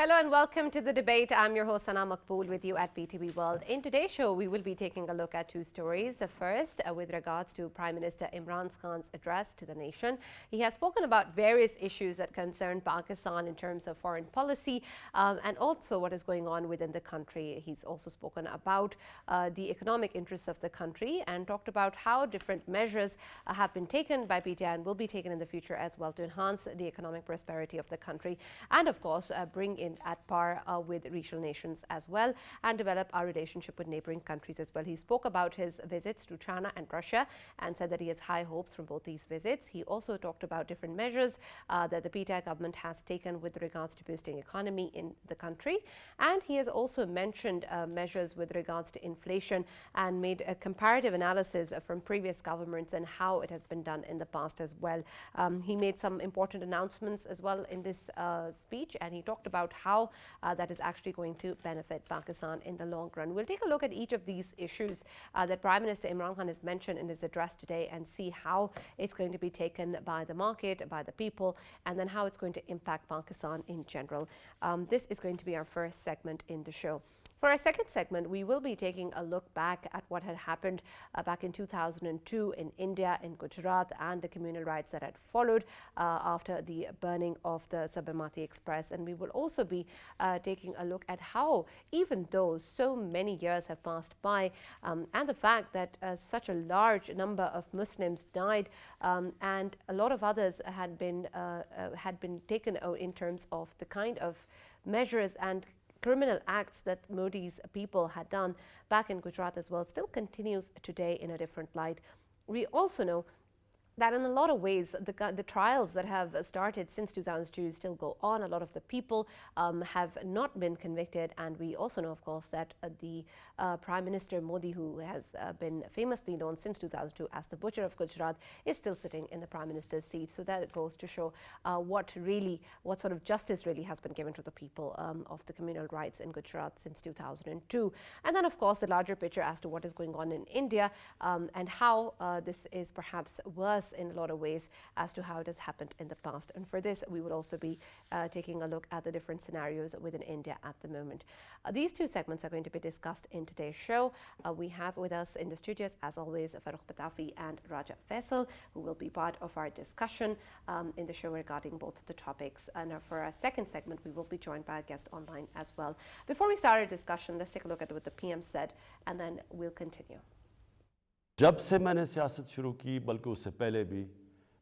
Hello and welcome to the debate. I'm your host Sana Maqbool with you at PTV WORLD. In today's show, we will be taking a look at two stories. The first, with regards to Prime Minister Imran Khan's address to the nation. He has spoken about various issues that concern Pakistan in terms of foreign policy and also what is going on within the country. He's also spoken about the economic interests of the country and talked about how different measures have been taken by PTI and will be taken in the future as well to enhance the economic prosperity of the country and, of course, bring in at par with regional nations as well and develop our relationship with neighboring countries as well. He spoke about his visits to China and Russia and said that he has high hopes from both these visits. He also talked about different measures that the PTI government has taken with regards to boosting economy in the country. And he has also mentioned measures with regards to inflation and made a comparative analysis from previous governments and how it has been done in the past as well. He made some important announcements as well in this speech, and he talked about how that is actually going to benefit Pakistan in the long run. We'll take a look at each of these issues that Prime Minister Imran Khan has mentioned in his address today and see how it's going to be taken by the market, by the people, and then how it's going to impact Pakistan in general. This is going to be our first segment in the show. For our second segment, we will be taking a look back at what had happened back in 2002 in India, in Gujarat, and the communal riots that had followed after the burning of the Sabarmati Express. And we will also be taking a look at how, even though so many years have passed by, and the fact that such a large number of Muslims died and a lot of others had been taken in terms of the kind of measures and criminal acts that Modi's people had done back in Gujarat as well still continues today in a different light. We also know that in a lot of ways, the trials that have started since 2002 still go on. A lot of the people have not been convicted. And we also know, of course, that the Prime Minister Modi, who has been famously known since 2002 as the Butcher of Gujarat, is still sitting in the Prime Minister's seat. So that it goes to show what sort of justice really has been given to the people of the communal rights in Gujarat since 2002. And then, of course, the larger picture as to what is going on in India and how this is perhaps worse in a lot of ways as to how it has happened in the past. And for this, we will also be taking a look at the different scenarios within India at the moment. These two segments are going to be discussed in today's show. We have with us in the studios, as always, Farrukh, Pitafi and Faisal, who will be part of our discussion in the show regarding both the topics. And for our second segment, we will be joined by a guest online as well. Before we start our discussion, let's take a look at what the PM said, and then we'll continue. जब से मैंने सियासत शुरू की, बल्कि उससे पहले भी,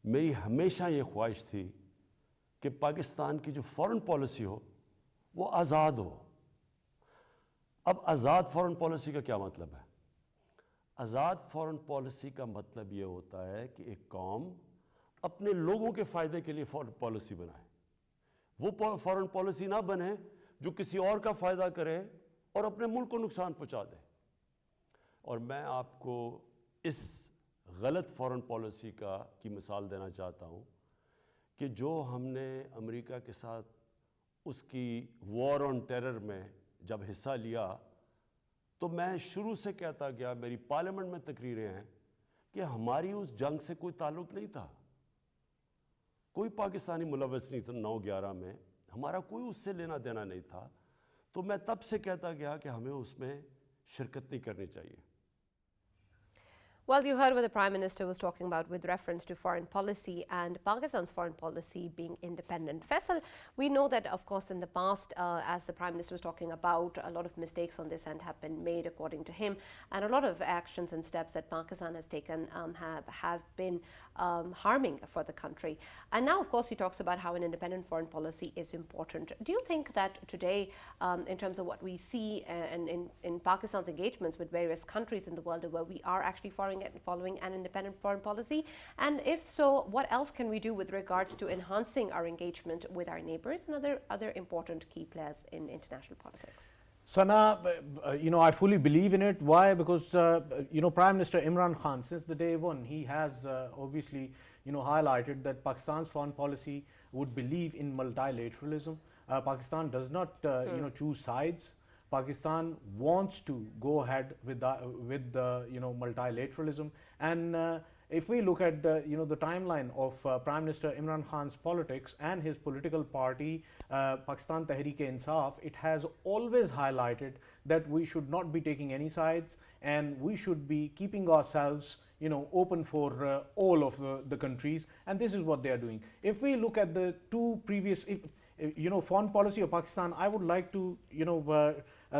मेरी हमेशा ये ख्वाहिश थी कि पाकिस्तान की जो फॉरेन पॉलिसी हो वो आज़ाद हो। अब आज़ाद फॉरेन पॉलिसी का क्या मतलब है? आज़ाद फॉरेन पॉलिसी का मतलब ये होता है कि एक कौम अपने लोगों के फ़ायदे के लिए फॉरेन पॉलिसी बनाए। वो फॉरेन पॉलिसी ना बने जो किसी और का फ़ायदा करे और अपने मुल्क को नुकसान पहुँचा दे। और मैं आपको इस गलत फॉरेन पॉलिसी की मिसाल देना चाहता हूँ कि जो हमने अमेरिका के साथ उसकी वॉर ऑन टेरर में जब हिस्सा लिया, तो मैं शुरू से कहता गया, मेरी पार्लियामेंट में तकरीरें हैं कि हमारी उस जंग से कोई ताल्लुक़ नहीं था, कोई पाकिस्तानी मुलव्वस नहीं था 9/11 में, हमारा कोई उससे लेना देना नहीं था। तो मैं तब से कहता गया कि हमें उसमें शिरकत नहीं करनी चाहिए। Well, you heard what the Prime Minister was talking about with reference to foreign policy and Pakistan's foreign policy being independent. Faisal, we know that, of course, in the past, as the Prime Minister was talking about, a lot of mistakes on this end have been made, according to him, and a lot of actions and steps that Pakistan has taken have been harming for the country. And now, of course, he talks about how an independent foreign policy is important. Do you think that today, in terms of what we see in Pakistan's engagements with various countries in the world, where we are actually following an independent foreign policy? And if so, what else can we do with regards to enhancing our engagement with our neighbors and other important key players in international politics? Sana, I fully believe in it. Why? Because, Prime Minister Imran Khan, since the day one, he has obviously, highlighted that Pakistan's foreign policy would believe in multilateralism. Pakistan does not, choose sides. Pakistan wants to go ahead with the multilateralism, and if we look at the timeline of Prime Minister Imran Khan's politics and his political party, Pakistan Tehreek-e-Insaf, it has always highlighted that we should not be taking any sides and we should be keeping ourselves open for all of the countries, and this is what they are doing. If we look at the two previous, foreign policy of Pakistan, I would like to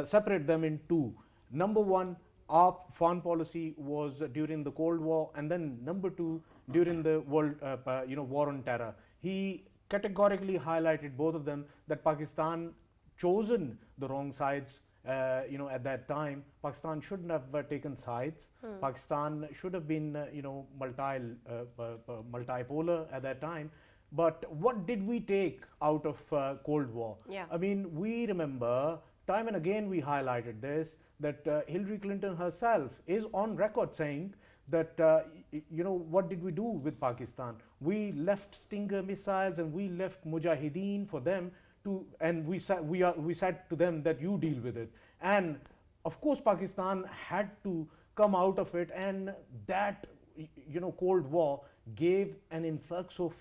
separate them in two. Number one, our foreign policy was during the Cold War, and then number two, during the world war on terror. He categorically highlighted both of them, that Pakistan chosen the wrong sides. At that time, Pakistan shouldn't have taken sides. Pakistan should have been, multipolar at that time. But what did we take out of Cold War? Yeah. I mean, we remember time and again we highlighted this, that Hillary Clinton herself is on record saying that, what did we do with Pakistan? We left Stinger missiles and we left Mujahideen for them to, and we said to them that you deal with it. And of course, Pakistan had to come out of it, and that Cold War gave an influx of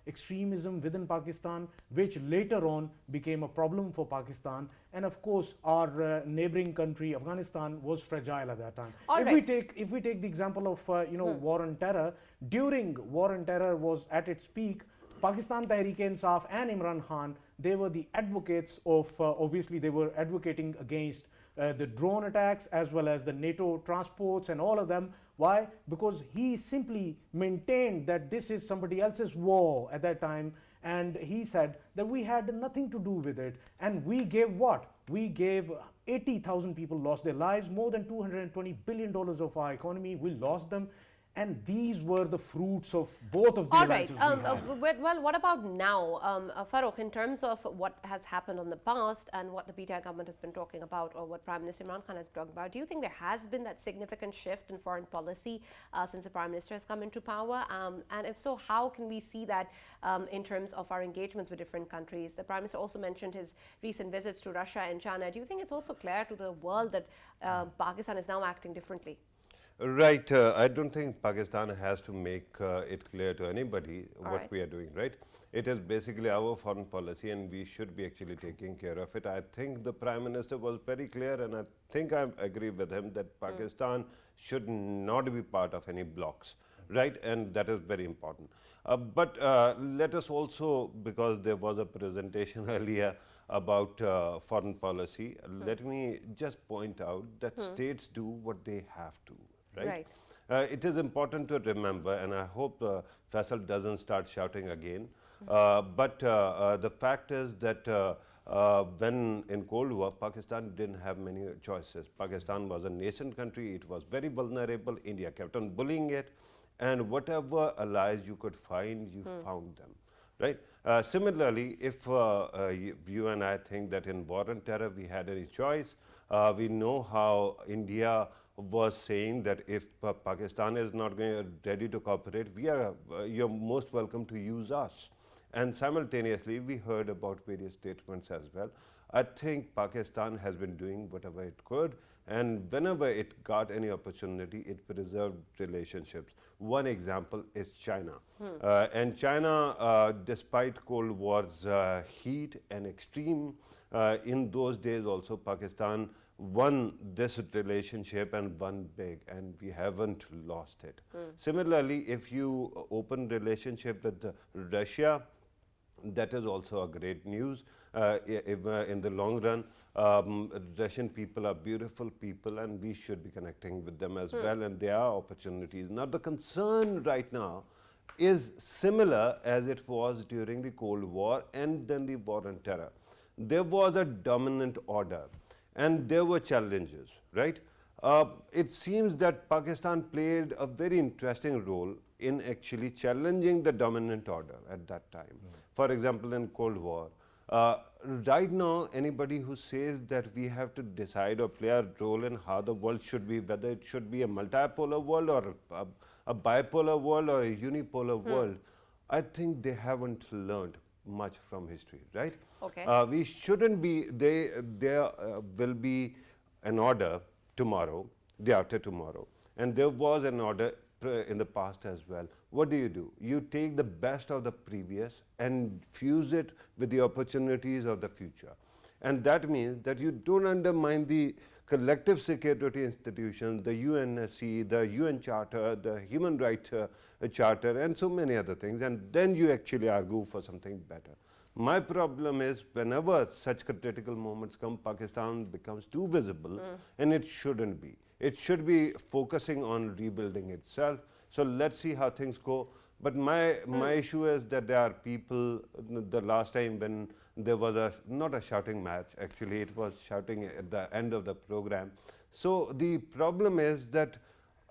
extremism within Pakistan, which later on became a problem for Pakistan. And of course, our neighboring country, Afghanistan, was fragile at that time. If we take the example of war on terror, during war on terror was at its peak, Pakistan Tehreek-e-Insaf and Imran Khan, they were the advocates of, obviously they were advocating against the drone attacks as well as the NATO transports and all of them. Why? Because he simply maintained that this is somebody else's war at that time, and he said that we had nothing to do with it. And we gave what? We gave 80,000 people lost their lives, more than $220 billion of our economy, we lost them. And these were the fruits of both of the alliances. All right. Well, what about now, Farrukh, in terms of what has happened in the past and what the PTI government has been talking about, or what Prime Minister Imran Khan has talked about? Do you think there has been that significant shift in foreign policy since the Prime Minister has come into power? And if so, how can we see that in terms of our engagements with different countries? The Prime Minister also mentioned his recent visits to Russia and China. Do you think it's also clear to the world that Pakistan is now acting differently? Right. I don't think Pakistan has to make it clear to anybody what we are doing, right? It is basically our foreign policy and we should be actually taking care of it. I think the Prime Minister was very clear, and I think I agree with him that Pakistan should not be part of any blocs, right? And that is very important. But let us also, because there was a presentation earlier about foreign policy, let me just point out that states do what they have to. Right. It is important to remember, and I hope Faisal doesn't start shouting again. But the fact is that when in Cold War, Pakistan didn't have many choices. Pakistan was a nascent country. It was very vulnerable. India kept on bullying it. And whatever allies you could find, you found them. Right. Similarly, if you and I think that in war on terror we had any choice, we know how India was saying that if Pakistan is not ready to cooperate, you're most welcome to use us. And simultaneously, we heard about various statements as well. I think Pakistan has been doing whatever it could, and whenever it got any opportunity, it preserved relationships. One example is China. And China, despite Cold War's heat and extreme, in those days also Pakistan won this relationship and won big, and we haven't lost it. Similarly, if you open relationship with Russia, that is also a great news. In the long run, Russian people are beautiful people and we should be connecting with them as well, and there are opportunities. Now the concern right now is similar as it was during the Cold War and then the war on terror. There was a dominant order and there were challenges, right? It seems that Pakistan played a very interesting role in actually challenging the dominant order at that time. For example, in Cold War. Right now, anybody who says that we have to decide or play a role in how the world should be, whether it should be a multipolar world or a bipolar world or a unipolar world, I think they haven't learned much from history, right? Okay. We shouldn't be, there will be an order tomorrow, day after tomorrow, and there was an order in the past as well. What do? You take the best of the previous and fuse it with the opportunities of the future. And that means that you don't undermine the collective security institutions, the UNSC, the UN Charter, the Human Rights Charter, and so many other things, and then you actually argue for something better. My problem is whenever such critical moments come, Pakistan becomes too visible, and it shouldn't be. It should be focusing on rebuilding itself. So let's see how things go. But my issue is that there are people, the last time when there was not a shouting match, actually it was shouting at the end of the program. So the problem is that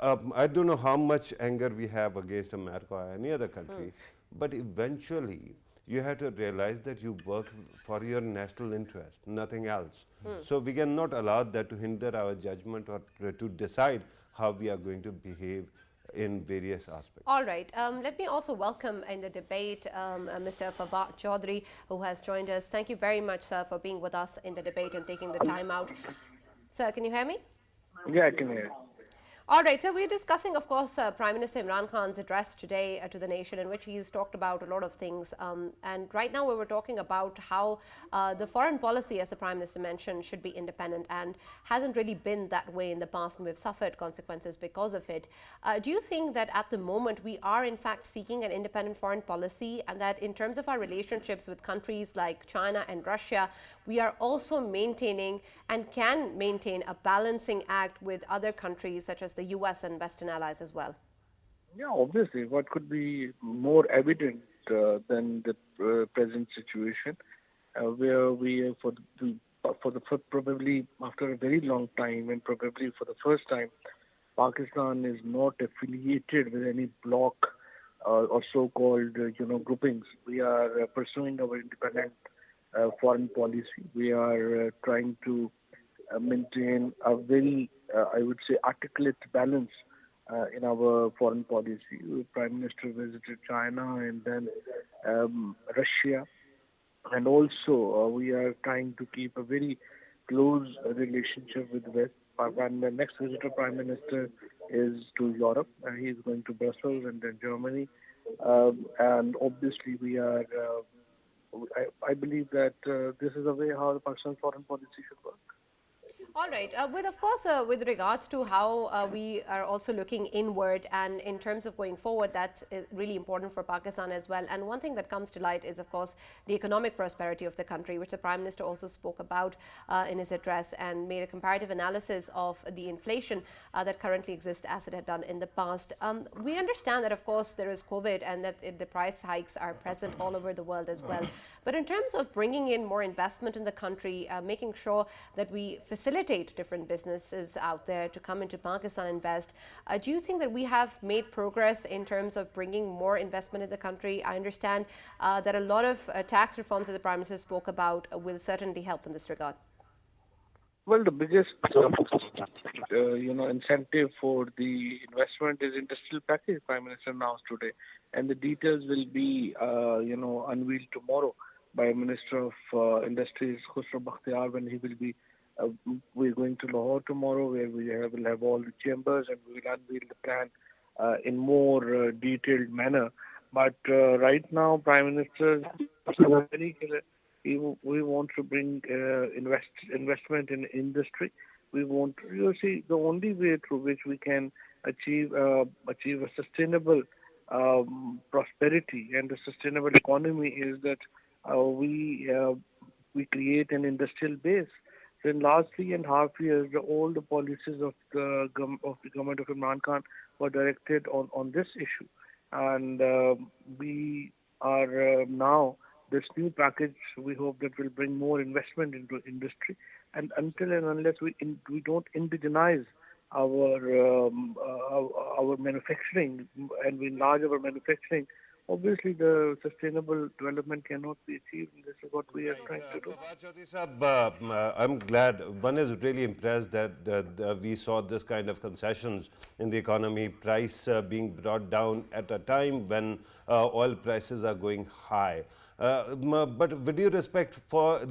I don't know how much anger we have against America or any other country, but eventually you have to realize that you work for your national interest, nothing else. So we cannot allow that to hinder our judgment or to decide how we are going to behave in various aspects. All right. Let me also welcome in the debate Mr. Farrukh Chaudhary, who has joined us. Thank you very much, sir, for being with us in the debate and taking the time out. Sir, can you hear me? Yeah, I can hear. All right, so we're discussing, of course, Prime Minister Imran Khan's address today to the nation, in which he's talked about a lot of things. And right now we were talking about how the foreign policy, as the Prime Minister mentioned, should be independent and hasn't really been that way in the past, and we've suffered consequences because of it. Do you think that at the moment we are in fact seeking an independent foreign policy, and that in terms of our relationships with countries like China and Russia, we are also maintaining and can maintain a balancing act with other countries such as the US and Western allies as well? Yeah, obviously, what could be more evident than the present situation, where we, probably after a very long time and probably for the first time, Pakistan is not affiliated with any bloc or so-called, groupings. We are pursuing our independent foreign policy. We are trying to maintain a very, I would say, articulate balance in our foreign policy. The Prime Minister visited China and then Russia. And also, we are trying to keep a very close relationship with West. And the next visit of Prime Minister is to Europe. He is going to Brussels and then Germany. And obviously, we are. I believe that this is the way how the Pakistan foreign policy should work. All right. With regards to how we are also looking inward, and in terms of going forward, that's really important for Pakistan as well. And one thing that comes to light is, of course, the economic prosperity of the country, which the Prime Minister also spoke about in his address and made a comparative analysis of the inflation that currently exists as it had done in the past. We understand that, of course, there is COVID and that the price hikes are present all over the world as well. But in terms of bringing in more investment in the country, making sure that we facilitate different businesses out there to come into Pakistan and invest, do you think that we have made progress in terms of bringing more investment in the country? I understand that a lot of tax reforms that the Prime Minister spoke about will certainly help in this regard. Well, the biggest, incentive for the investment is industrial package Prime Minister announced today, and the details will be, unveiled tomorrow by Minister of Industries Khusro Bakhtiar when he will be. We're going to Lahore tomorrow, where we will have all the chambers, and we will unveil the plan in more detailed manner. But right now, Prime Minister is very clear. We want to bring investment in industry. We want to, the only way through which we can achieve a sustainable prosperity and a sustainable economy is that we create an industrial base. So in last 3.5 years, all the policies of the government of Imran Khan were directed on this issue, and we are now this new package. We hope that will bring more investment into industry, and until and unless we don't indigenize our manufacturing and we enlarge our manufacturing, obviously the sustainable development cannot be achieved. This is what we are trying to do. I'm glad. One is really impressed that we saw this kind of concessions in the economy, price being brought down at a time when oil prices are going high. But with due respect,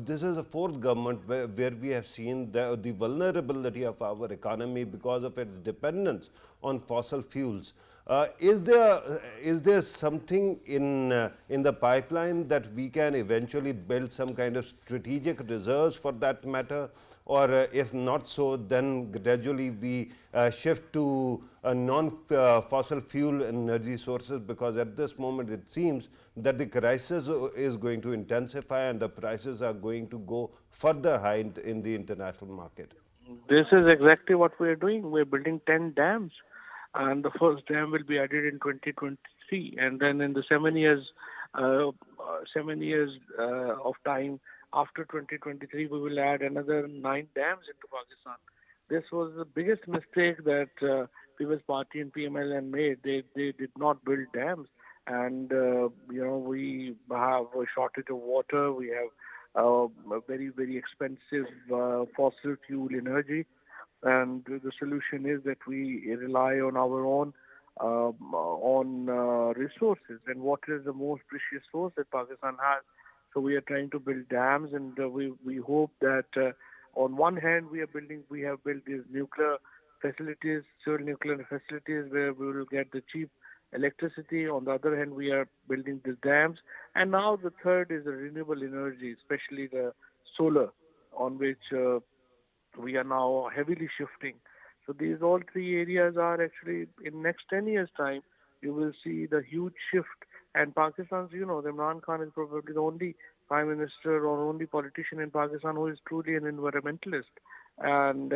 this is the fourth government where we have seen the vulnerability of our economy because of its dependence on fossil fuels. Is there something in the pipeline that we can eventually build some kind of strategic reserves for that matter, or if not so, then gradually we shift to non-fossil fuel energy sources, because at this moment it seems that the crisis is going to intensify and the prices are going to go further high in the international market? This is exactly what we are doing. We're building 10 dams, and the first dam will be added in 2023, and then in the 7 years of time after 2023, we will add another 9 dams into Pakistan. This was the biggest mistake that People's Party and PMLN made. They did not build dams, and we have a shortage of water. We have a very expensive fossil fuel energy, and the solution is that we rely on our own resources, and water is the most precious source that Pakistan has. So we are trying to build dams, and we hope that on one hand we have built these nuclear facilities, civil nuclear facilities, where we will get the cheap electricity. On the other hand, we are building these dams, and now the third is the renewable energy, especially the solar, on which we are now heavily shifting. So these all 3 areas are actually, in next 10 years time, you will see the huge shift. And Pakistan's, Imran Khan is probably the only prime minister or only politician in Pakistan who is truly an environmentalist, and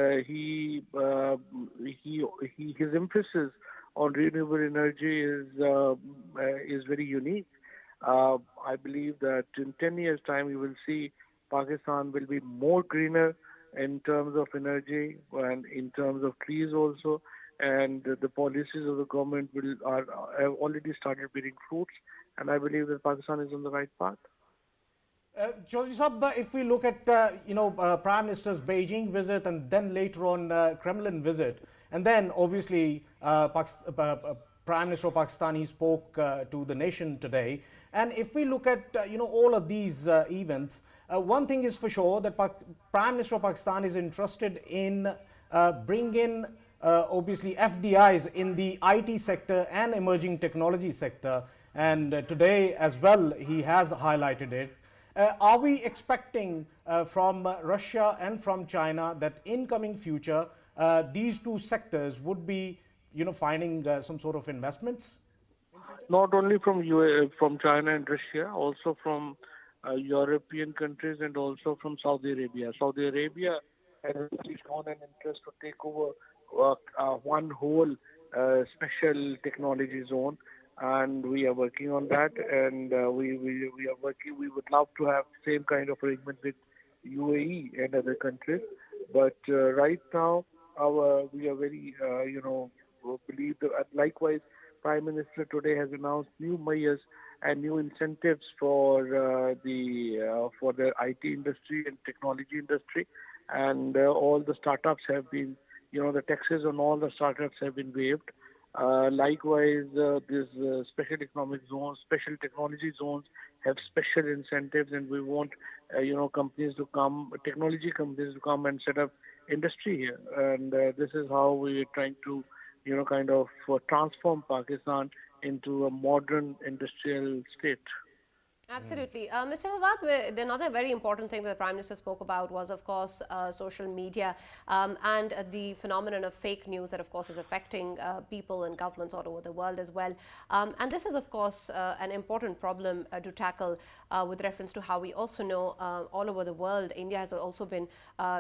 his emphasis on renewable energy is very unique. I believe that in 10 years time, you will see Pakistan will be more greener in terms of energy and in terms of trees also, and the policies of the government have already started bearing fruits, and I believe that Pakistan is on the right path. Chaudhry Sahab, if we look at Prime Minister's Beijing visit and then later on Kremlin visit, and then obviously Prime Minister of Pakistan, he spoke to the nation today, and if we look at all of these events, one thing is for sure, that Prime Minister of Pakistan is interested in bringing obviously FDIs in the IT sector and emerging technology sector, and today as well he has highlighted it. Are we expecting from Russia and from China that in coming future these 2 sectors would be finding some sort of investments? Not only from China and Russia, also from European countries and also from Saudi Arabia. Saudi Arabia has really shown an interest to take over one whole special technology zone, and we are working on that, and we are working. We would love to have same kind of arrangement with UAE and other countries, but right now we are very believe that. Likewise, Prime Minister today has announced new measures and new incentives for the IT industry and technology industry, and all the startups have been, the taxes on all the startups have been waived. Likewise, these special economic zones, special technology zones have special incentives, and we want technology companies to come and set up industry here, and this is how we are trying to transform Pakistan into a modern industrial state. Absolutely. Mr. Fawad, another very important thing that the Prime Minister spoke about was, of course, social media and the phenomenon of fake news that, of course, is affecting people and governments all over the world as well. And this is, of course, an important problem to tackle with reference to how we also know all over the world, India has also been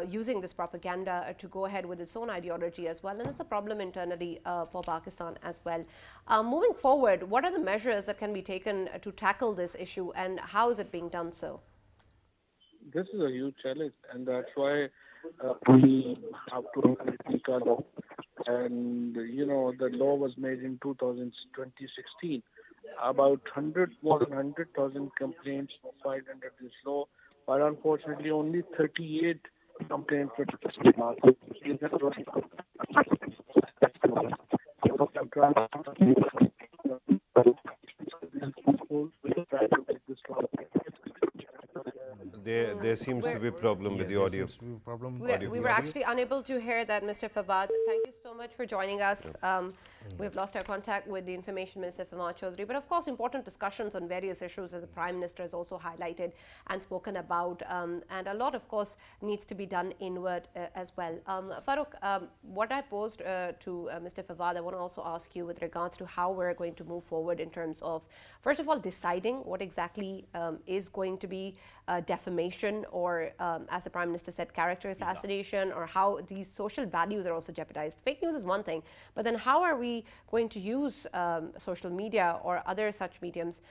using this propaganda to go ahead with its own ideology as well. And it's a problem internally for Pakistan as well. Moving forward, what are the measures that can be taken to tackle this issue, and how is it being done so? This is a huge challenge, and that's why we have to make a law. And the law was made in 2016. About 100,000 complaints were filed under this law, but unfortunately only 38 complaints were dismissed last year. There seems to be a problem with the audio. problem. We were actually unable to hear that, Mr. Fawad. Thank you so much for joining us. We've lost our contact with the Information Minister, Fawad Chaudhry, but of course important discussions on various issues that the Prime Minister has also highlighted and spoken about, and a lot of course needs to be done inward as well. Farrukh, what I posed to Mr. Fawad, I want to also ask you with regards to how we're going to move forward in terms of, first of all, deciding what exactly is going to be defamation or, as the Prime Minister said, character assassination, or how these social values are also jeopardized. Fake news is one thing, but then how are we going to use social media or other such mediums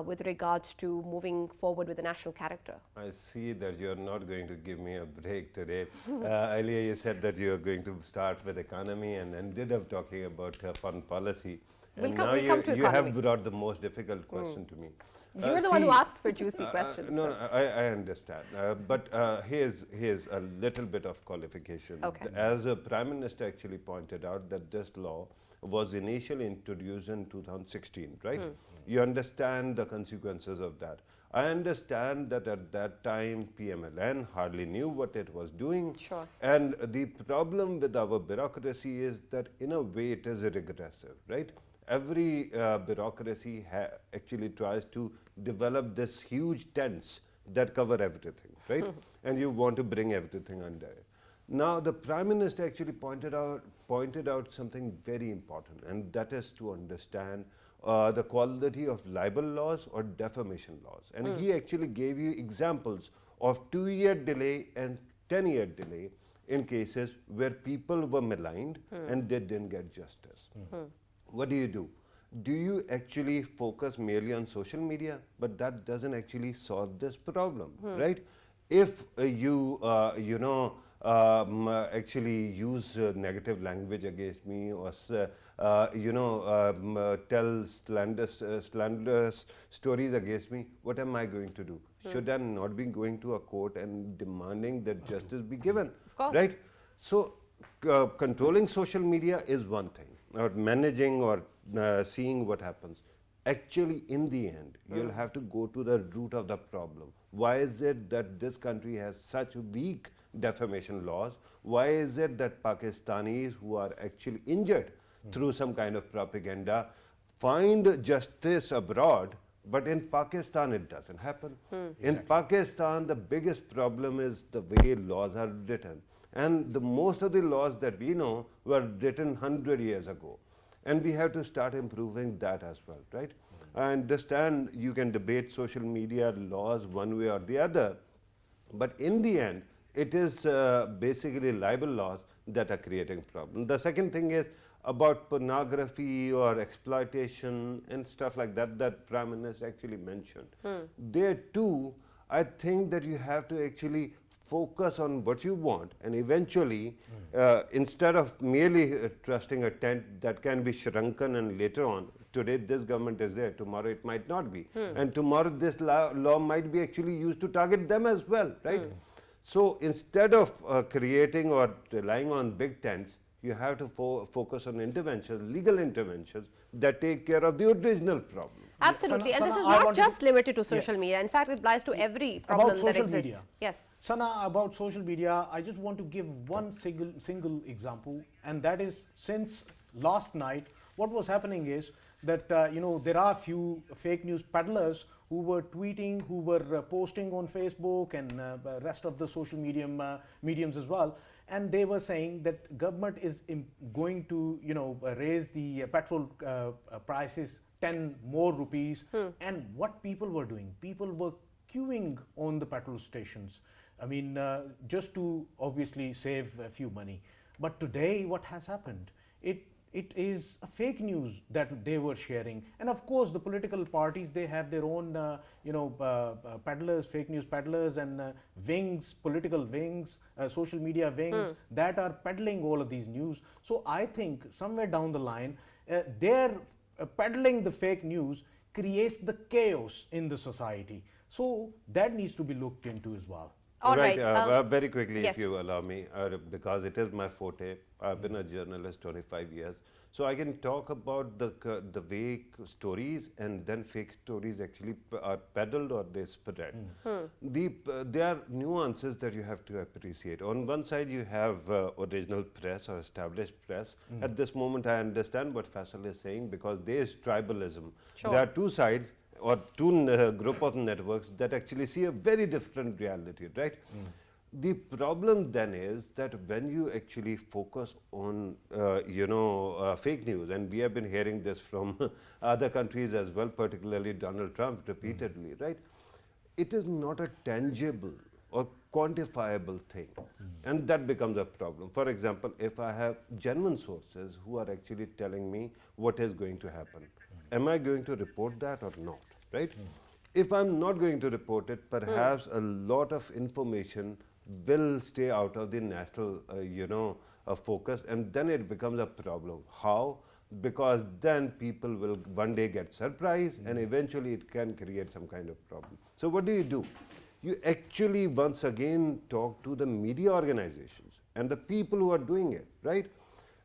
with regards to moving forward with the national character? I see that you're not going to give me a break today. Earlier you said that you're going to start with economy and ended up talking about foreign policy. And now you have brought the most difficult question to me. You're the one who asks for juicy questions. No, I understand. But here's a little bit of qualification. Okay. As the Prime Minister actually pointed out that this law was initially introduced in 2016, right? You understand the consequences of that. I understand that at that time PMLN hardly knew what it was doing. Sure. And the problem with our bureaucracy is that in a way it is regressive, right? Every bureaucracy actually tries to develop this huge tents that cover everything, right? And you want to bring everything under it. Now the Prime Minister actually pointed out something very important, and that is to understand the quality of libel laws or defamation laws. And he actually gave you examples of 2-year delay and 10-year delay in cases where people were maligned and they didn't get justice. What do? Do you actually focus merely on social media? But that doesn't actually solve this problem, right? If you actually use negative language against me or tell slanderous stories against me, what am I going to do? Should I not be going to a court and demanding that justice be given? Of course. Right? So controlling social media is one thing, or managing or seeing what happens. Actually, in the end, you'll have to go to the root of the problem. Why is it that this country has such weak defamation laws? Why is it that Pakistanis who are actually injured through some kind of propaganda find justice abroad, but in Pakistan it doesn't happen? In Pakistan, the biggest problem is the way laws are written. And most of the laws that we know were written 100 years ago. And we have to start improving that as well, right? I understand you can debate social media laws one way or the other, but in the end, it is basically libel laws that are creating problems. The second thing is about pornography or exploitation and stuff like that, that Prime Minister actually mentioned. There too, I think that you have to actually focus on what you want, and eventually, instead of merely trusting a tent that can be shrunken and later on, today this government is there, tomorrow it might not be. And tomorrow this law might be actually used to target them as well, right? So instead of creating or relying on big tents, you have to focus on interventions, legal interventions that take care of the original problem. Absolutely, and this is not just limited to social media. In fact, it applies to every problem that exists. Media. Yes. Sana, about social media, I just want to give one single example, and that is since last night, what was happening is that there are few fake news peddlers who were tweeting, who were posting on Facebook and rest of the social mediums as well, and they were saying that government is going to raise the petrol prices 10 more rupees. And what people were doing, people were queuing on the petrol stations, I mean just to obviously save a few money. But today what has happened, it is a fake news that they were sharing. And of course the political parties, they have their own peddlers, fake news peddlers, and wings, political wings, social media wings that are peddling all of these news. So I think somewhere down the line their peddling the fake news creates the chaos in the society. So that needs to be looked into as well. All right. Very quickly, yes. if you allow me, because it is my forte. I've been a journalist 25 years, so I can talk about the way stories and then fake stories actually are peddled or they spread. There are nuances that you have to appreciate. On one side, you have original press or established press. At this moment, I understand what Faisal is saying because there is tribalism. Sure. There are two sides or two group of networks that actually see a very different reality, right? The problem then is that when you actually focus on, fake news, and we have been hearing this from other countries as well, particularly Donald Trump repeatedly, right? It is not a tangible or quantifiable thing, and that becomes a problem. For example, if I have genuine sources who are actually telling me what is going to happen, am I going to report that or not, right? If I'm not going to report it, perhaps a lot of information will stay out of the national, focus, and then it becomes a problem. How? Because then people will one day get surprised, and eventually it can create some kind of problem. So what do? You actually once again talk to the media organizations and the people who are doing it, right?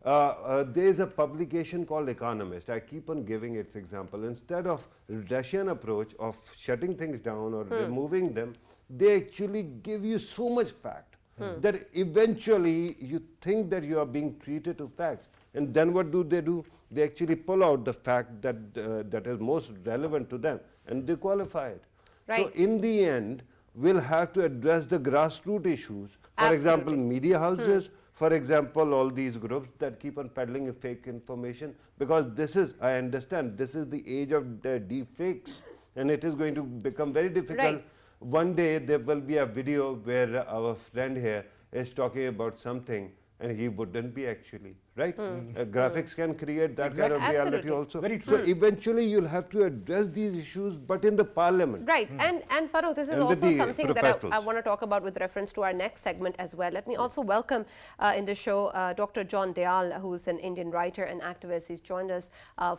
There is a publication called Economist. I keep on giving its example. Instead of Russian approach of shutting things down or removing them, they actually give you so much fact that eventually you think that you are being treated to facts. And then what do? They actually pull out the fact that that is most relevant to them and they qualify it. Right. So in the end, we'll have to address the grassroots issues. For example, media houses, for example, all these groups that keep on peddling fake information, because this is, I understand, this is the age of the deep fakes, and it is going to become very difficult. Right. One day there will be a video where our friend here is talking about something and he wouldn't be actually, right? Graphics can create that kind of reality Absolutely. also. Very So true. eventually you'll have to address these issues, but in the parliament. Right, and Farrukh, this is And with also the something that I professionals. want to talk about with reference to our next segment as well. Let me also welcome in the show Dr. John Dayal, who's an Indian writer and activist. He's joined us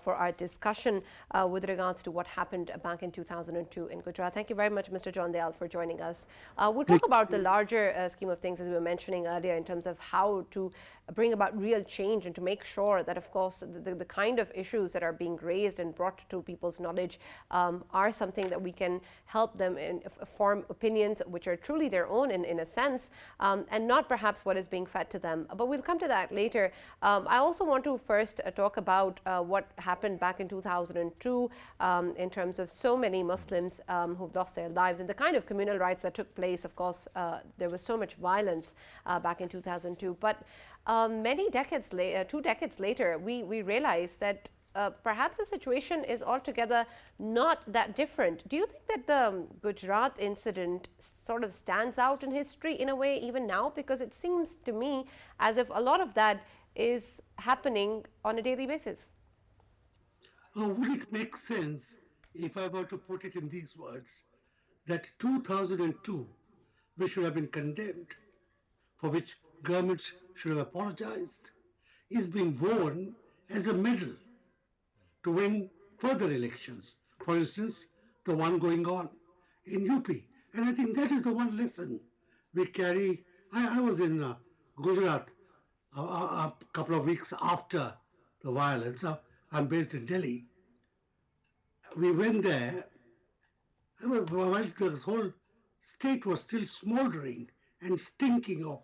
for our discussion with regards to what happened back in 2002 in Gujarat. Thank you very much, Mr. John Dayal, for joining us. We'll talk about the larger scheme of things, as we were mentioning earlier, in terms of how to bring about real change and to make sure that, of course, the kind of issues that are being raised and brought to people's knowledge are something that we can help them form opinions which are truly their own in a sense, and not perhaps what is being fed to them. But we'll come to that later. I also want to first talk about what happened back in 2002 in terms of so many Muslims who've lost their lives and the kind of communal riots that took place. Of course, there was so much violence back in 2002. But many decades later, 2 decades later, we realized that perhaps the situation is altogether not that different. Do you think that the Gujarat incident sort of stands out in history in a way even now? Because it seems to me as if a lot of that is happening on a daily basis. Would it make sense if I were to put it in these words, that 2002, which should have been condemned, for which governments should have apologized, is being worn as a medal to win further elections. For instance, the one going on in UP. And I think that is the one lesson we carry. I was in Gujarat a couple of weeks after the violence. I'm based in Delhi. We went there while the whole state was still smoldering and stinking of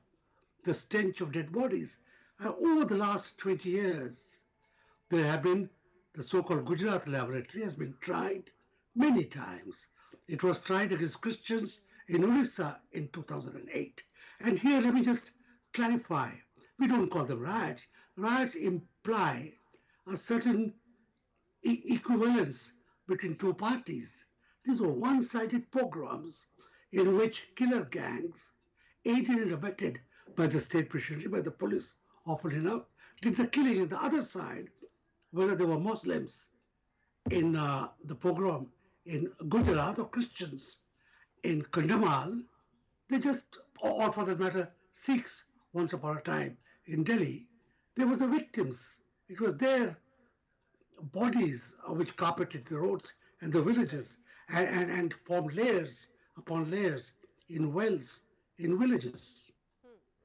the stench of dead bodies. Over the last 20 years, there have been the so-called Gujarat laboratory has been tried many times. It was tried against Christians in Orissa in 2008. And here, let me just clarify. We don't call them riots. Riots imply a certain equivalence between two parties. These were one-sided pogroms in which killer gangs, aided and abetted by the state machinery, by the police, often enough, did the killing. And the other side, whether they were Muslims in the pogrom in Gujarat or Christians in Kandamal, they just, or for that matter, Sikhs once upon a time in Delhi, they were the victims. It was their bodies which carpeted the roads and the villages and formed layers upon layers in wells in villages.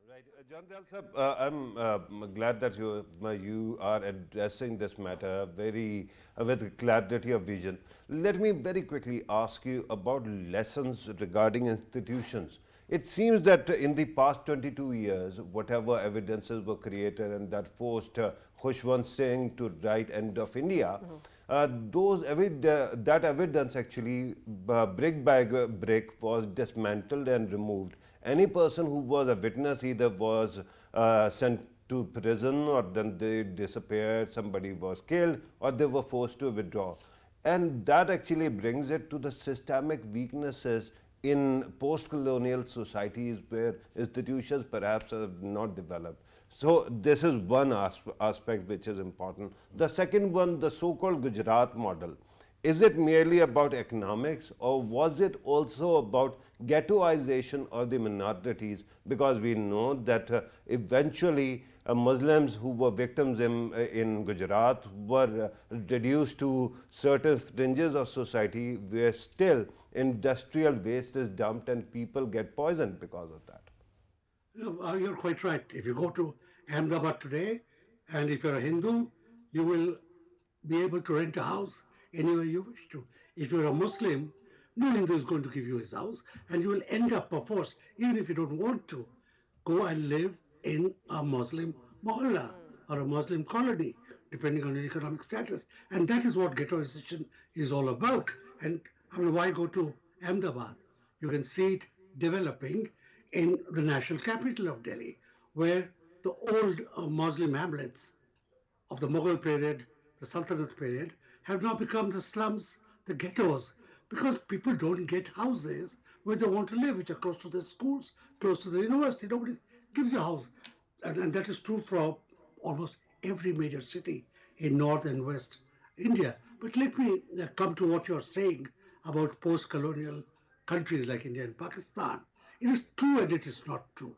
Right. John Dal sir, I'm glad that you are addressing this matter very with clarity of vision. Let me very quickly ask you about lessons regarding institutions. It seems that in the past 22 years, whatever evidences were created and that forced Khushwant Singh to write End of India, that evidence actually brick by brick was dismantled and removed. Any person who was a witness either was sent to prison or then they disappeared, somebody was killed or they were forced to withdraw. And that actually brings it to the systemic weaknesses in post-colonial societies where institutions perhaps are not developed. So this is one aspect which is important. The second one, the so-called Gujarat model. Is it merely about economics or was it also about ghettoization of the minorities? Because we know that eventually Muslims who were victims in Gujarat were reduced to certain fringes of society where still industrial waste is dumped and people get poisoned because of that. You're quite right. If you go to Ahmedabad today, and if you're a Hindu, you will be able to rent a house anywhere you wish to. If you're a Muslim, no Hindu is going to give you his house, and you will end up, of course, even if you don't want to, go and live in a Muslim mohalla or a Muslim colony, depending on your economic status. And that is what ghettoization is all about. And I mean, why go to Ahmedabad? You can see it developing in the national capital of Delhi, where the old Muslim hamlets of the Mughal period, the Sultanate period, have now become the slums, the ghettos, because people don't get houses where they want to live, which are close to the schools, close to the university. Nobody gives you a house. And that is true for almost every major city in North and West India. But let me come to what you're saying about post-colonial countries like India and Pakistan. It is true and it is not true.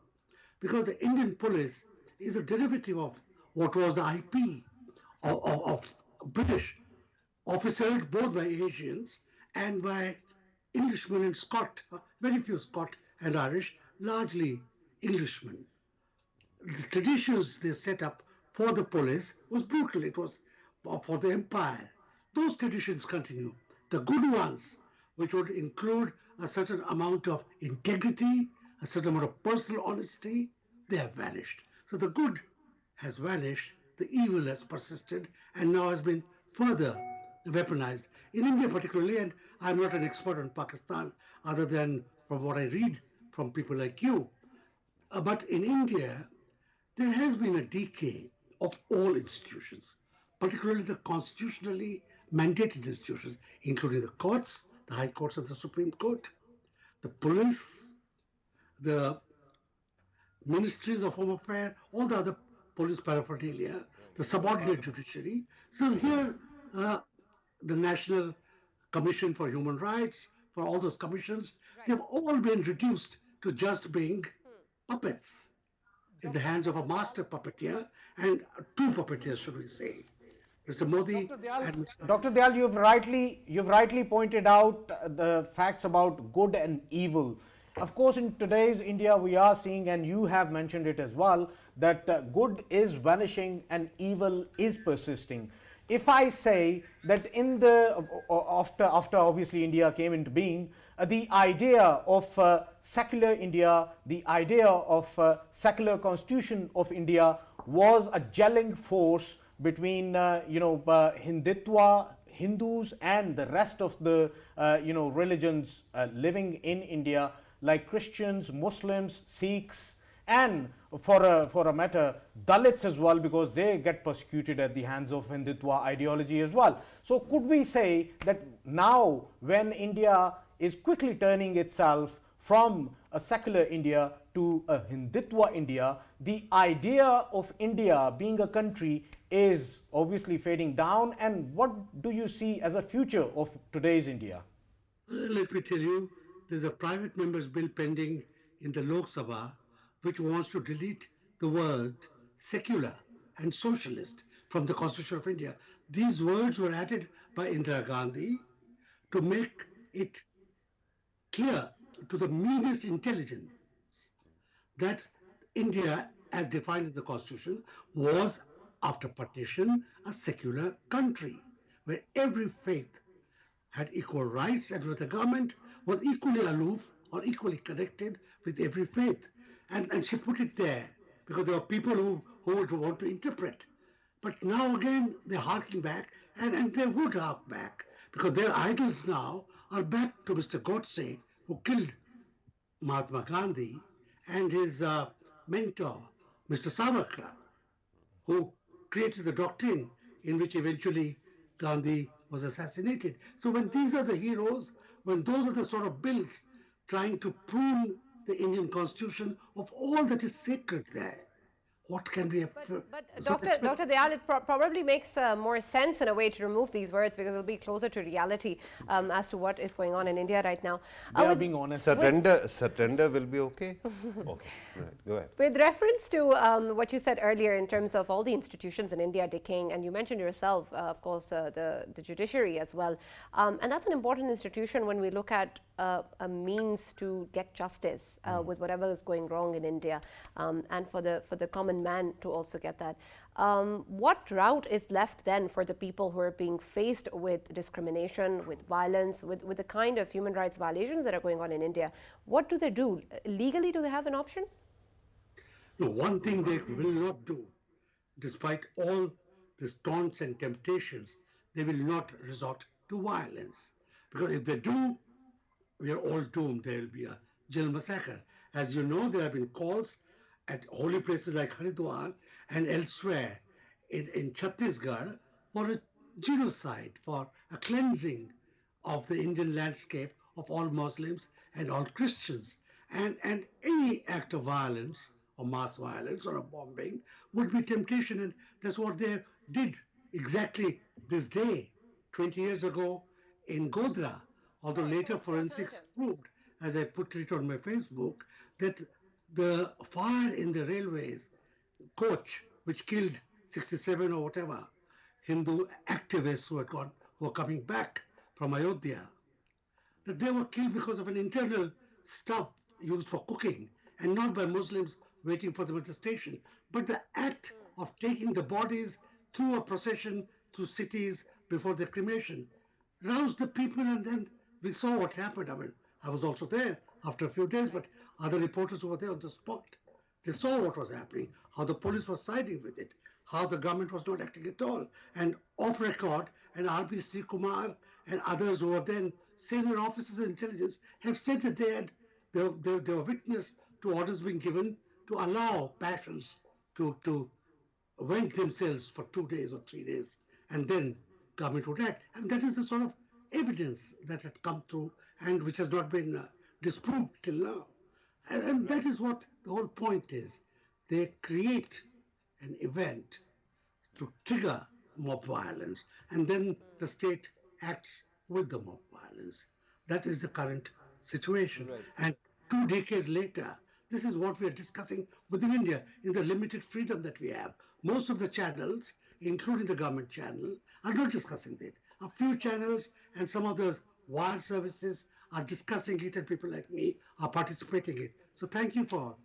Because the Indian police is a derivative of what was the IP of British, officered both by Asians and by Englishmen and Scot, very few Scot and Irish, largely Englishmen. The traditions they set up for the police was brutal. It was for the empire. Those traditions continue. The good ones, which would include a certain amount of integrity, a certain amount of personal honesty, they have vanished. So the good has vanished, the evil has persisted, and now has been further weaponized. In India particularly, and I'm not an expert on Pakistan other than from what I read from people like you, but in India, there has been a decay of all institutions, particularly the constitutionally mandated institutions, including the courts, the high courts of the Supreme Court, the police, the ministries of Home Affairs, all the other police paraphernalia, the subordinate judiciary. So here, the National Commission for Human Rights, for all those commissions, they've all been reduced to just being puppets in the hands of a master puppeteer and two puppeteers, should we say. Mr. Modi and Dr. Dayal, you've rightly pointed out the facts about good and evil. Of course, in today's India, we are seeing, and you have mentioned it as well, that good is vanishing and evil is persisting. If I say that in the after obviously India came into being, the idea of secular India, the idea of secular constitution of India was a gelling force between Hindutva, Hindus and the rest of the religions living in India, like Christians, Muslims, Sikhs, and for a matter Dalits as well, because they get persecuted at the hands of Hindutva ideology as well. So could we say that now, when India is quickly turning itself from a secular India to a Hindutva India, the idea of India being a country is obviously fading down? And what do you see as a future of today's India? let me tell you, there's a private member's bill pending in the Lok Sabha which wants to delete the word secular and socialist from the Constitution of India. These words were added by Indira Gandhi to make it clear to the meanest intelligence that India, as defined in the constitution, was after partition a secular country where every faith had equal rights and where the government was equally aloof or equally connected with every faith. And she put it there because there were people who would want to interpret. But now again, they're harking back, and they would hark back because their idols now are back to Mr. Godse, who killed Mahatma Gandhi, and his mentor, Mr. Savarkar, who created the doctrine in which eventually Gandhi was assassinated. So when these are the heroes, when those are the sort of bills trying to prune the Indian constitution of all that is sacred there, what can we have? But Dr. Dayal, it probably makes more sense in a way to remove these words because it'll be closer to reality as to what is going on in India right now. They are being honest. Surrender will be okay? Okay, right, go ahead. With reference to what you said earlier in terms of all the institutions in India decaying, and you mentioned yourself, of course, the judiciary as well, and that's an important institution when we look at a means to get justice with whatever is going wrong in India, and for the common man to also get that. What route is left then for the people who are being faced with discrimination, with violence, with the kind of human rights violations that are going on in India? What do they do? Legally, do they have an option? No, one thing they will not do, despite all the taunts and temptations, they will not resort to violence. Because if they do, we are all doomed. There will be a jail massacre. As you know, there have been calls at holy places like Haridwar and elsewhere in Chhattisgarh for a genocide, for a cleansing of the Indian landscape of all Muslims and all Christians. And any act of violence or mass violence or a bombing would be temptation. And that's what they did exactly this day, 20 years ago in Godhra. Although later forensics proved, as I put it on my Facebook, that the fire in the railways coach, which killed 67 or whatever Hindu activists who were coming back from Ayodhya, that they were killed because of an internal stuff used for cooking and not by Muslims waiting for them at the station. But the act of taking the bodies through a procession through cities before the cremation roused the people, and then we saw what happened. I mean, I was also there after a few days, but other reporters were there on the spot. They saw what was happening, how the police was siding with it, how the government was not acting at all. And off record, and R.B. Sri Kumar and others who were then senior officers of intelligence have said that they were witness to orders being given to allow passions to vent themselves for 2 days or 3 days, and then government would act. And that is the sort of evidence that had come through and which has not been disproved till now. And that is what the whole point is. They create an event to trigger mob violence, and then the state acts with the mob violence. That is the current situation. Right. And 2 decades later, this is what we are discussing within India in the limited freedom that we have. Most of the channels, including the government channel, are not discussing it. A few channels and some of the wire services are discussing it, and people like me are participating in it. So thank you for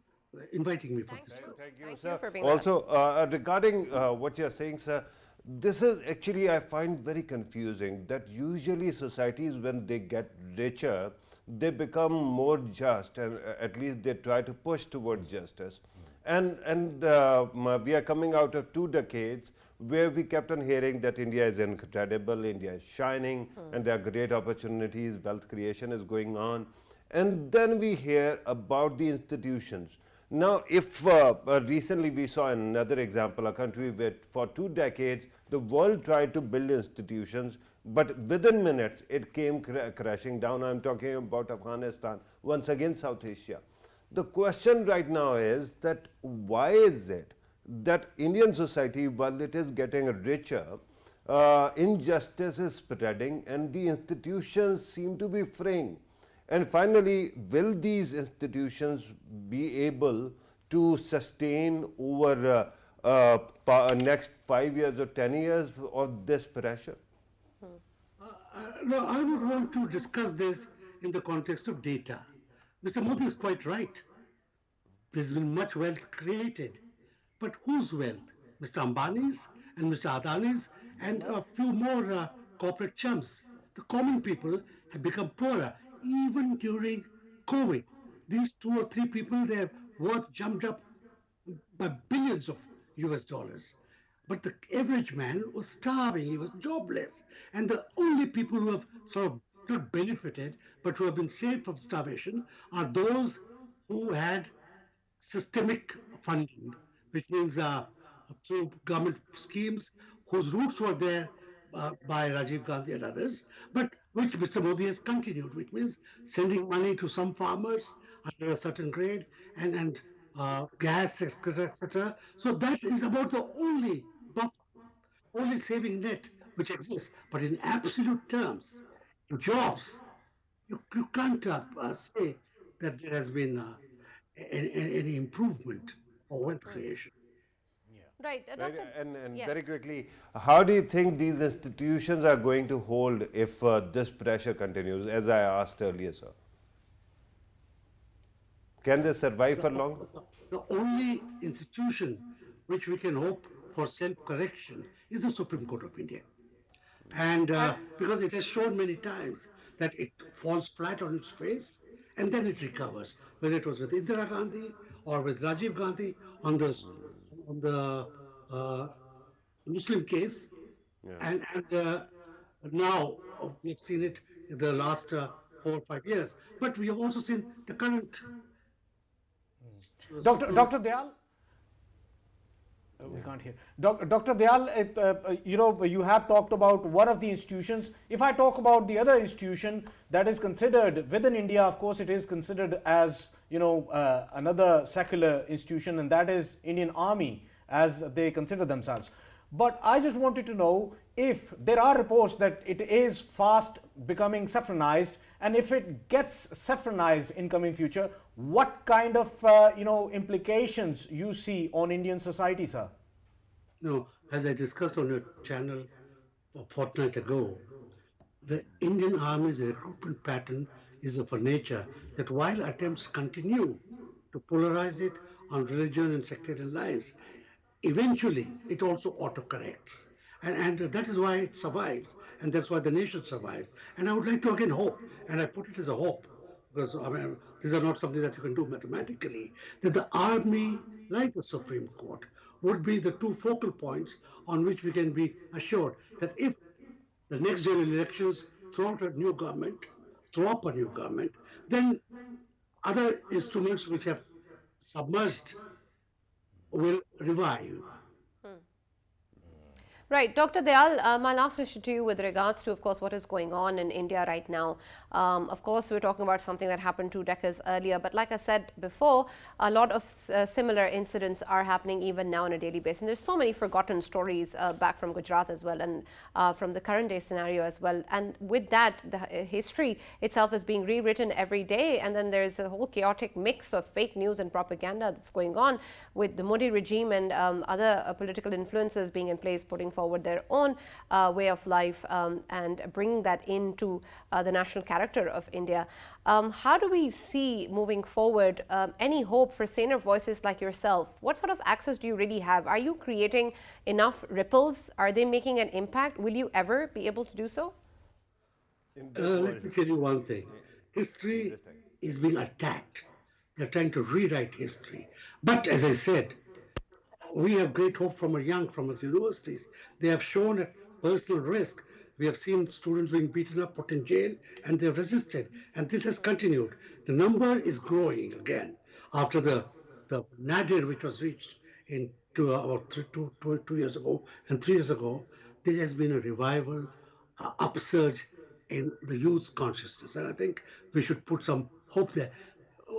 inviting me for this. Thank you, sir. Also, regarding what you're saying, sir, this is actually, I find very confusing that usually societies, when they get richer, they become more just, and at least they try to push towards justice. And we are coming out of 2 decades where we kept on hearing that India is incredible, India is shining, and there are great opportunities, wealth creation is going on. And then we hear about the institutions. Now, if recently we saw another example, a country where for 2 decades the world tried to build institutions, but within minutes it came crashing down. I'm talking about Afghanistan, once again South Asia. The question right now is that why is it that Indian society, while it is getting richer, injustice is spreading and the institutions seem to be fraying? And finally, will these institutions be able to sustain over next 5 years or 10 years of this pressure? No, I would want to discuss this in the context of data. Mr. Modi is quite right. there's been much wealth created. But whose wealth? Mr. Ambani's and Mr. Adani's and a few more corporate chums. The common people have become poorer even during COVID. These two or three people, their worth jumped up by billions of US dollars. But the average man was starving, he was jobless. And the only people who have sort of not benefited, but who have been saved from starvation are those who had systemic funding, which means through government schemes whose roots were there by Rajiv Gandhi and others, but which Mr. Modi has continued, which means sending money to some farmers under a certain grade and gas, etc., etc. So that is about the only buffer, only saving net which exists. But in absolute terms, in jobs, you can't say that there has been any improvement or wealth creation. Right, Right, Doctor. and Yes. very quickly, how do you think these institutions are going to hold if this pressure continues, as I asked earlier, sir? Can they survive for long? The only institution which we can hope for self-correction is the Supreme Court of India. And because it has shown many times that it falls flat on its face and then it recovers, whether it was with Indira Gandhi or with Rajiv Gandhi on the Muslim case, and now we've seen it in the last 4 or 5 years. But we have also seen the current Dr. Dayal, we can't hear. Dr. Dayal, you have talked about one of the institutions. If I talk about the other institution that is considered within India, of course, it is considered as, another secular institution, and that is Indian Army, as they consider themselves. But I just wanted to know if there are reports that it is fast becoming saffronized, and if it gets saffronized in coming future, what kind of implications you see on Indian society, sir? No, as I discussed on your channel a fortnight ago, the Indian Army's recruitment pattern is of a nature that while attempts continue to polarize it on religion and sectarian lines, eventually it also autocorrects. And that is why it survives, and that's why the nation survives. And I would like to again hope, and I put it as a hope, because I mean, these are not something that you can do mathematically, that the army, like the Supreme Court, would be the two focal points on which we can be assured that if the next general elections throw out a new government, throw up a new government, then other instruments which have submerged will revive. Right, Dr. Dayal, my last question to you with regards to, of course, what is going on in India right now. Of course, we're talking about something that happened 2 decades earlier, but like I said before, a lot of similar incidents are happening even now on a daily basis. And there's so many forgotten stories back from Gujarat as well, and from the current day scenario as well. And with that, the history itself is being rewritten every day. And then there's a whole chaotic mix of fake news and propaganda that's going on with the Modi regime and other political influences being in place, putting forward their own way of life and bringing that into the national character of India. How do we see moving forward any hope for saner voices like yourself? What sort of access do you really have? Are you creating enough ripples? Are they making an impact? Will you ever be able to do so? Let me tell you one thing. History is being attacked. They're trying to rewrite history. But as I said, we have great hope from our universities. They have shown at personal risk. We have seen students being beaten up, put in jail, and they have resisted. And this has continued. The number is growing again after the nadir which was reached in about 2 years ago and 3 years ago. There has been a revival, upsurge in the youth's consciousness. And I think we should put some hope there.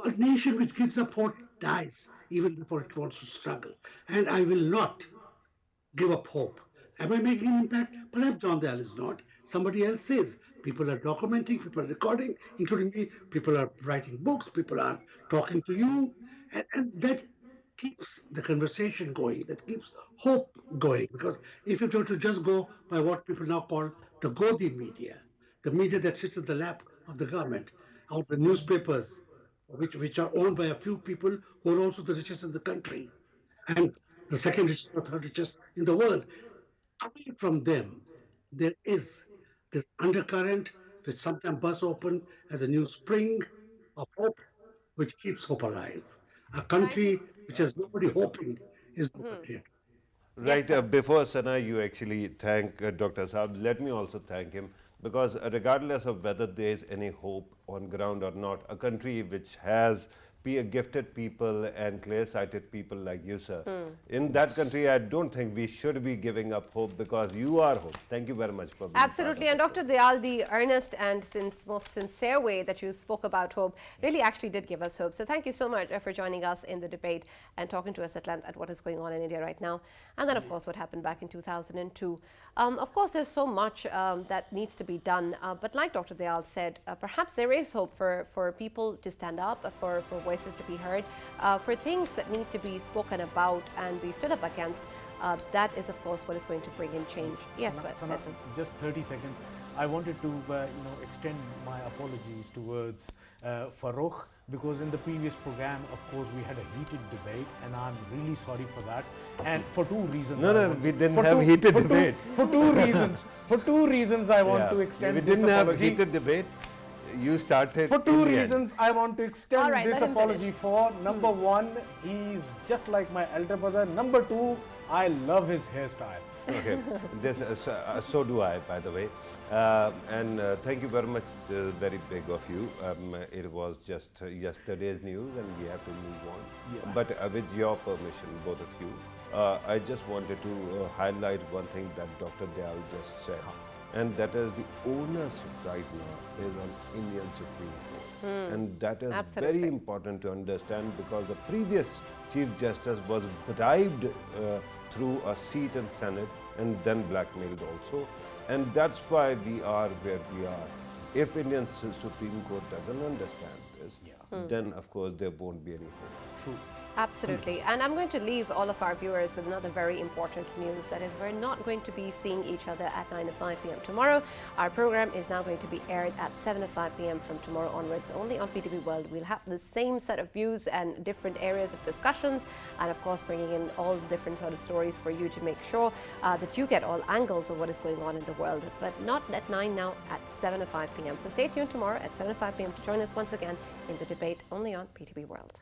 A nation which gives up hope dies even before it wants to struggle. And I will not give up hope. Am I making an impact? Perhaps John Dayal is not. Somebody else is. People are documenting, people are recording, including me. People are writing books, people are talking to you. And that keeps the conversation going, that keeps hope going. Because if you were to just go by what people now call the Godi media, the media that sits in the lap of the government, or the newspapers which are owned by a few people who are also the richest in the country and the second richest or third richest in the world. Away from them, there is this undercurrent which sometimes bursts open as a new spring of hope, which keeps hope alive. A Thank you. country which has nobody hoping is nobody. Yes, Right, sir. before Sana, you actually thank Dr. Saab. Let me also thank him because regardless of whether there is any hope on ground or not, a country which has gifted people and clear-sighted people like you, sir, in that country, I don't think we should be giving up hope because you are hope. Thank you very much for being Absolutely. And part of Dr. Dayal, the earnest and most sincere way that you spoke about hope really actually did give us hope. So thank you so much for joining us in the debate and talking to us at length at what is going on in India right now. And then, of course, what happened back in 2002. Of course, there's so much that needs to be done. But like Dr. Dayal said, perhaps there is hope for people to stand up, for voices to be heard, for things that need to be spoken about and be stood up against. That is, of course, what is going to bring in change. Yes, Sana, Faisal. just 30 seconds. I wanted to extend my apologies towards Farrukh, because in the previous program, of course, we had a heated debate, and I'm really sorry for that. And for two reasons. No, we didn't have heated debate. For two reasons, I want to extend we this didn't have apology. heated debates. You started For two in the end. reasons, I want to extend All right, this let him apology finish. for. Number one, he's just like my elder brother. Number two, I love his hairstyle. Okay, so do I, by the way. And thank you very much, very big of you. It was just yesterday's news and we have to move on. Yeah. But with your permission, both of you, I just wanted to highlight one thing that Dr. Dayal just said. And that is the onus right now is on Indian Supreme Court. And that is Absolutely. very important to understand because the previous Chief Justice was bribed through a seat in Senate and then blackmailed also. And that's why we are where we are. If Indian Supreme Court doesn't understand this, then of course there won't be any hope. True. Absolutely. And I'm going to leave all of our viewers with another very important news. That is, we're not going to be seeing each other at 9:05 p.m. tomorrow. Our program is now going to be aired at 7:05 p.m. from tomorrow onwards, only on PTV World. We'll have the same set of views and different areas of discussions, and of course bringing in all different sort of stories for you to make sure that you get all angles of what is going on in the world, but not at 9 now, at 7:05 p.m. So stay tuned tomorrow at 7:05 p.m. to join us once again in the debate, only on PTV World.